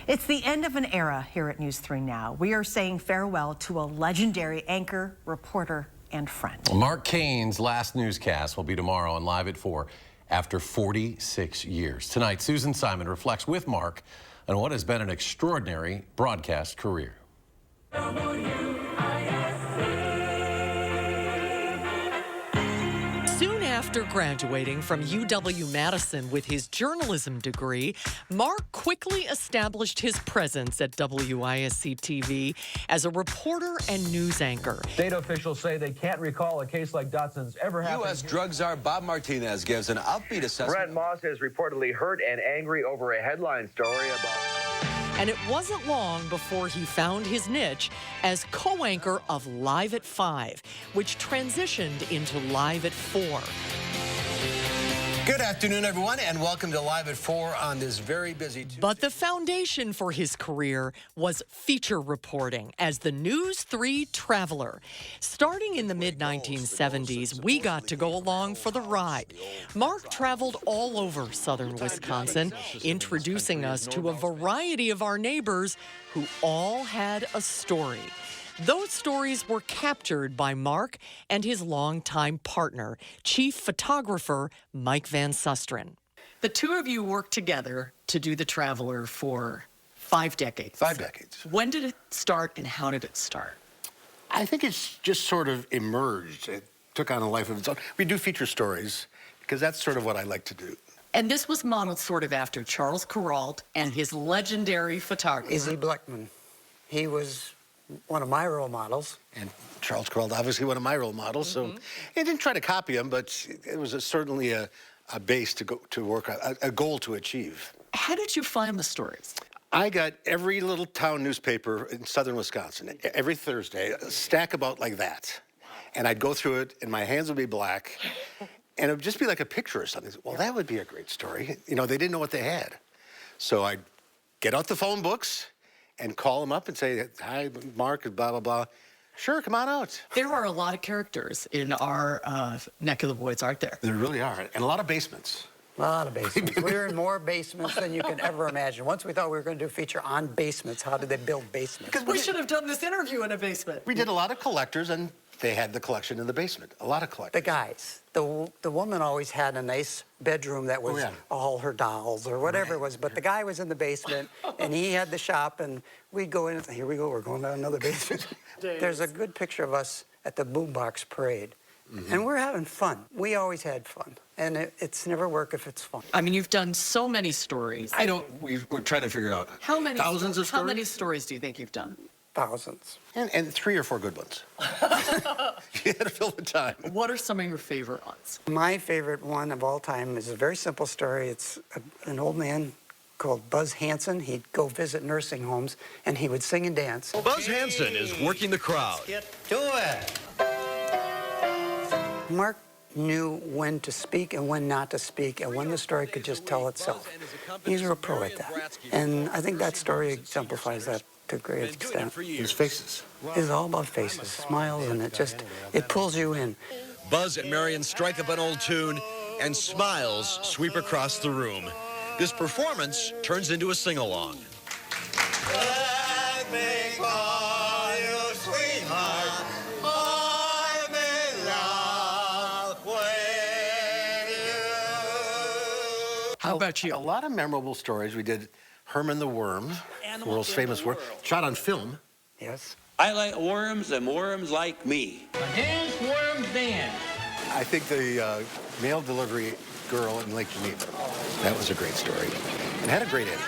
It's the end of an era here at News 3 Now. We are saying farewell to a legendary anchor, reporter, and friend. Mark Koehn's last newscast will be tomorrow on Live at 4 after 46 years. Tonight, Susan Simon reflects with Mark on what has been an extraordinary broadcast career. Soon after graduating from UW-Madison with his journalism degree, Mark quickly established his presence at WISC-TV as a reporter and news anchor. State officials say they can't recall a case like Dotson's ever happened. U.S. drug czar Bob Martinez gives an upbeat assessment. Brent Moss is reportedly hurt and angry over a headline story about... And it wasn't long before he found his niche as co-anchor of Live at 5, which transitioned into Live at 4. Good afternoon, everyone, and welcome to Live at 4 on this very busy Tuesday. But the foundation for his career was feature reporting as the News 3 traveler. Starting in the mid-1970s, we got to go along for the ride. Mark traveled all over southern Wisconsin, introducing us to a variety of our neighbors who all had a story. Those stories were captured by Mark and his longtime partner, chief photographer Mike Van Susteren. The two of you worked together to do The Traveler for 5 decades. 5 decades. When did it start and how did it start? I think it's just sort of emerged. It took on a life of its own. We do feature stories because that's sort of what I like to do. And this was modeled sort of after Charles Kuralt and his legendary photographer. Izzy Bleckman. He was one of my role models. And Charles Kuralt, obviously one of my role models. So I didn't try to copy him, but it was certainly a base to work on, a goal to achieve. How did you find the stories? I got every little town newspaper in southern Wisconsin, every Thursday, a stack about like that. And I'd go through it, and my hands would be black, and it would just be like a picture or something. Well, that would be a great story. You know, they didn't know what they had. So I'd get out the phone books and call them up and say, hi, Mark, blah, blah, blah. Sure, come on out. There are a lot of characters in our neck of the woods, aren't there? There really are, and a lot of basements. A lot of basements. We were in more basements than you can ever imagine. Once we thought we were going to do a feature on basements, how did they build basements? Because we should have done this interview in a basement. We did a lot of collectors, and they had the collection in the basement. A lot of collectors. The guys. The woman always had a nice bedroom that was all her dolls or whatever it was, but the guy was in the basement, and he had the shop, and we'd go in and say, here we go, we're going down another basement. There's a good picture of us at the Boombox Parade, and we're having fun. We always had fun, and it's never work if it's fun. I mean, you've done so many stories. We're trying to figure out How many thousands of stories. How many stories do you think you've done? Thousands. And 3 or 4 good ones. You had to fill the time. What are some of your favorite ones? My favorite one of all time is a very simple story. It's an old man called Buzz Hanson. He'd go visit nursing homes, and he would sing and dance. Buzz Hanson is working the crowd. Get to it. Mark knew when to speak and when not to speak, and when the story could just tell itself. He's a pro at that. And I think that story exemplifies that to a great extent. His faces. It's all about faces, smiles, and it pulls you in. Buzz and Marion strike up an old tune, and smiles sweep across the room. This performance turns into a sing-along. Let me call you sweetheart. I'm in love with you. How about you? A lot of memorable stories. We did Herman the Worm, the world's famous worm, shot on film. Yes. I like worms and worms like me. Dance worm dance. I think the mail delivery girl in Lake Geneva, that was a great story. And had a great ending.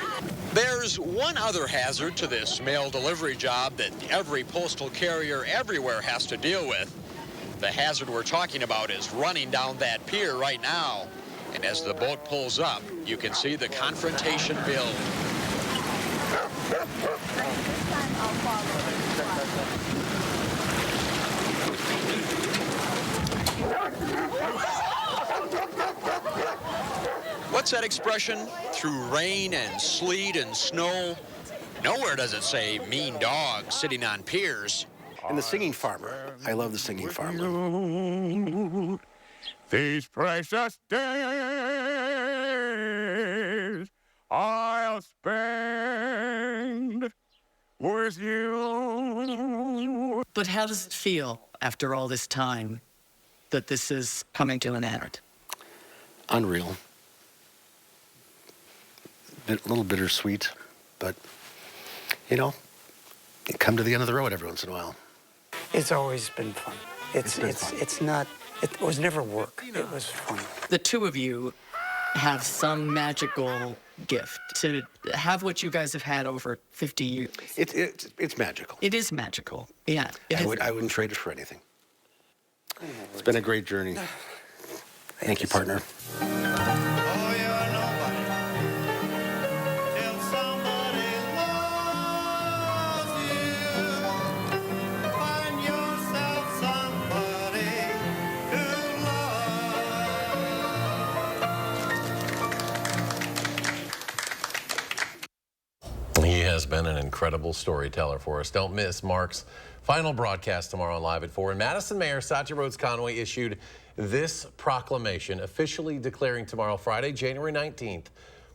There's one other hazard to this mail delivery job that every postal carrier everywhere has to deal with. The hazard we're talking about is running down that pier right now. And as the boat pulls up, you can see the confrontation build. What's that expression? Through rain and sleet and snow? Nowhere does it say mean dogs sitting on piers. And the singing farmer. I love the singing farmer. These precious days, 'cause I'll spend with you. But how does it feel after all this time that this is coming to an end? Unreal. A little bittersweet, but, you know, you come to the end of the road every once in a while. It's always been fun. It was never work. It was fun. The two of you have some magical gift to have what you guys have had over 50 years. It's magical. It is magical. Yeah. I wouldn't trade it for anything. It's been a great journey. Thank you, partner. He has been an incredible storyteller for us. Don't miss Mark's final broadcast tomorrow on Live at 4. And Madison Mayor Satya Rhodes Conway issued this proclamation officially declaring tomorrow, Friday, January 19th,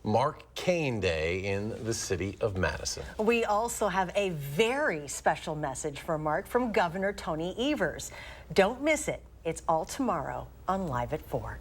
Mark Koehn Day in the city of Madison. We also have a very special message for Mark from Governor Tony Evers. Don't miss it. It's all tomorrow on Live at 4.